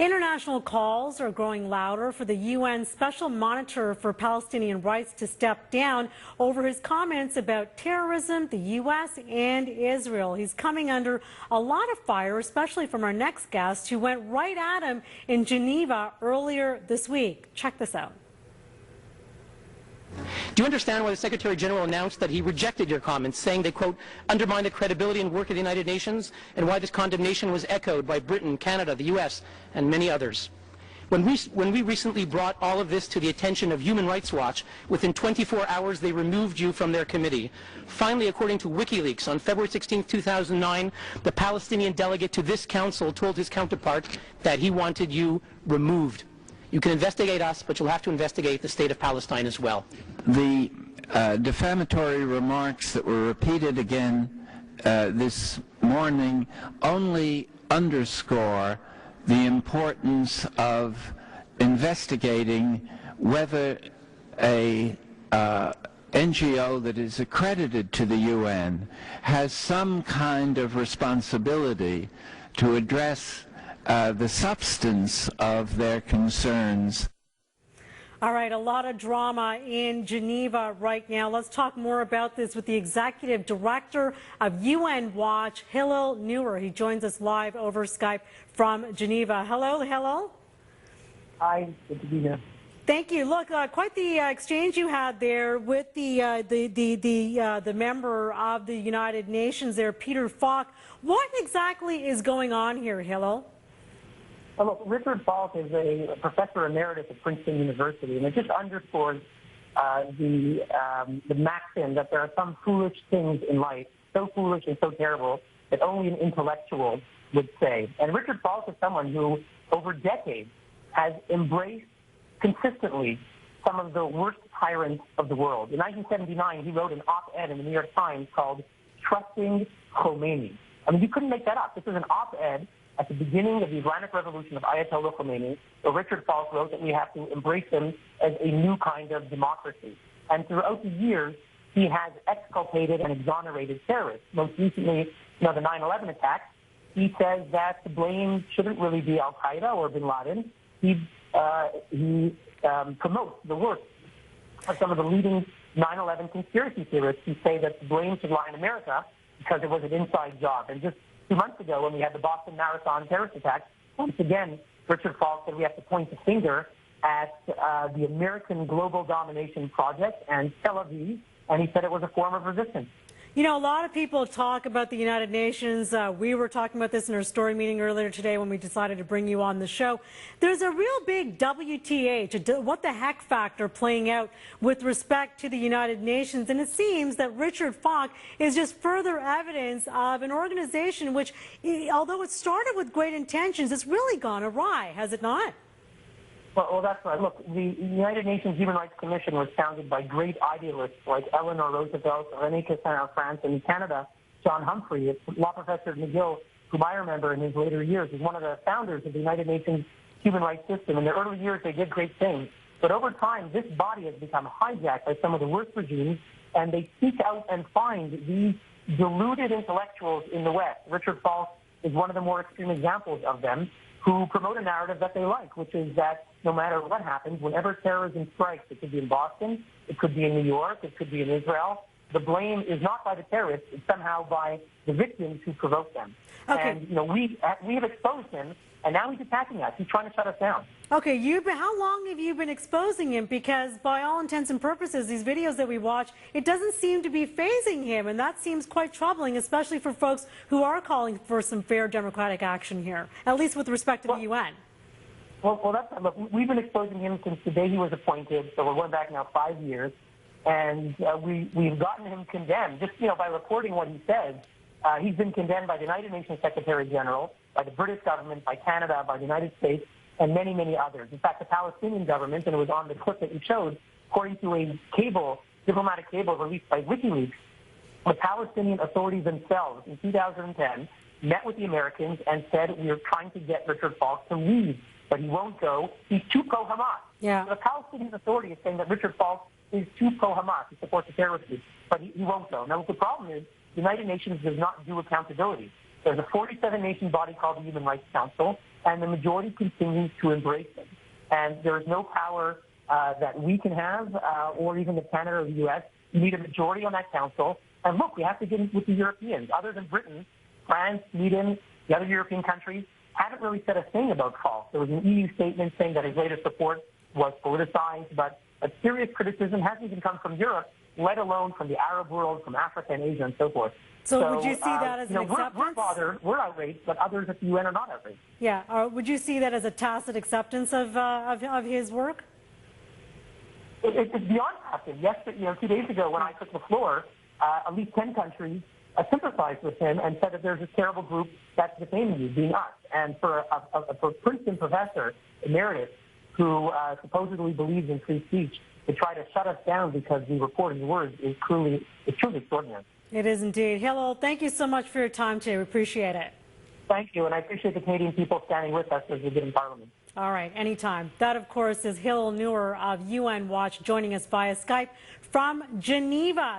International calls are growing louder for the UN Special Monitor for Palestinian Rights to step down over his comments about terrorism, the U.S. and Israel. He's coming under a lot of fire, especially from our next guest, who went right at him in Geneva earlier this week. Check this out. Do you understand why the Secretary General announced that he rejected your comments, saying they, quote, undermine the credibility and work of the United Nations, and why this condemnation was echoed by Britain, Canada, the U.S., and many others? When we recently brought all of this to the attention of Human Rights Watch, within 24 hours they removed you from their committee. Finally, according to WikiLeaks, on February 16, 2009, the Palestinian delegate to this council told his counterpart that he wanted you removed. You can investigate us, but you'll have to investigate the state of Palestine as well. The defamatory remarks that were repeated again this morning only underscore the importance of investigating whether a NGO that is accredited to the UN has some kind of responsibility to address the substance of their concerns. All right, a lot of drama in Geneva right now. Let's talk more about this with the Executive Director of UN Watch, Hillel Neuer. He joins us live over Skype from Geneva. Hello, Hillel. Hi, good to be here. Thank you. Look, quite the exchange you had there with the member of the United Nations there, Peter Falk. What exactly is going on here, Hillel? Well, look, Richard Falk is a professor emeritus at Princeton University, and it just underscores the maxim that there are some foolish things in life, so foolish and so terrible that only an intellectual would say. And Richard Falk is someone who, over decades, has embraced consistently some of the worst tyrants of the world. In 1979, he wrote an op-ed in the New York Times called Trusting Khomeini. I mean, you couldn't make that up. This is an op-ed at the beginning of the Islamic Revolution of Ayatollah Khomeini, where Richard Falk wrote that we have to embrace him as a new kind of democracy. And throughout the years, he has exculpated and exonerated terrorists. Most recently, the 9/11 attacks. He says that the blame shouldn't really be Al-Qaeda or bin Laden. He promotes the work of some of the leading 9/11 conspiracy theorists who say that the blame should lie in America because it was an inside job. And just 2 months ago, when we had the Boston Marathon terrorist attack, once again, Richard Falk said we have to point the finger at the American global domination project and Tel Aviv, and he said it was a form of resistance. You know, a lot of people talk about the United Nations. We were talking about this in our story meeting earlier today when we decided to bring you on the show. There's a real big WTH, what the heck factor playing out with respect to the United Nations. And it seems that Richard Falk is just further evidence of an organization which, although it started with great intentions, it's really gone awry, has it not? Well, that's right. Look, the United Nations Human Rights Commission was founded by great idealists like Eleanor Roosevelt, René Cassin of France, and in Canada, John Humphrey. It's law professor McGill, whom I remember in his later years, is one of the founders of the United Nations human rights system. In their early years, they did great things. But over time, this body has become hijacked by some of the worst regimes, and they seek out and find these deluded intellectuals in the West. Richard Falk is one of the more extreme examples of them, who promote a narrative that they like, which is that no matter what happens, whenever terrorism strikes, it could be in Boston, it could be in New York, it could be in Israel, the blame is not by the terrorists, it's somehow by the victims who provoke them. Okay. And, we have exposed him, and now he's attacking us. He's trying to shut us down. Okay, how long have you been exposing him? Because by all intents and purposes, these videos that we watch, it doesn't seem to be fazing him, and that seems quite troubling, especially for folks who are calling for some fair democratic action here, at least with respect to the UN. Well, look, we've been exposing him since the day he was appointed, so we're going back now 5 years, and we've gotten him condemned just by reporting what he says. He's been condemned by the United Nations Secretary General, by the British government, by Canada, by the United States, and many, many others. In fact, the Palestinian government, and it was on the clip that you showed, according to a diplomatic cable released by WikiLeaks, the Palestinian authorities themselves in 2010 met with the Americans and said, we are trying to get Richard Falk to leave, but he won't go. He's too pro-Hamas. Yeah. So the Palestinian Authority is saying that Richard Falk is too pro-Hamas. He supports the terrorist group, but he won't go. Now, the problem is the United Nations does not do accountability. There's a 47-nation body called the Human Rights Council, and the majority continues to embrace it. And there is no power that we can have, or even the Canada or the U.S. You need a majority on that council. And look, we have to get in with the Europeans. Other than Britain, France, Sweden, the other European countries haven't really said a thing about Falk. There was an EU statement saying that his latest report was politicized, but a serious criticism hasn't even come from Europe, let alone from the Arab world, from Africa and Asia and so forth. So would you see that as an acceptance? We're bothered, we're outraged, but others at the UN are not outraged. Yeah, would you see that as a tacit acceptance of his work? It's beyond tacit. Yesterday, 2 days ago when I took the floor, at least 10 countries sympathized with him and said that there's this terrible group that's defaming you, being us. And for a Princeton professor, emeritus, who supposedly believes in free speech, to try to shut us down because we report his words is truly extraordinary. It is indeed. Hillel, thank you so much for your time today. We appreciate it. Thank you, and I appreciate the Canadian people standing with us as we get in Parliament. All right, anytime. That, of course, is Hillel Neuer of UN Watch joining us via Skype from Geneva.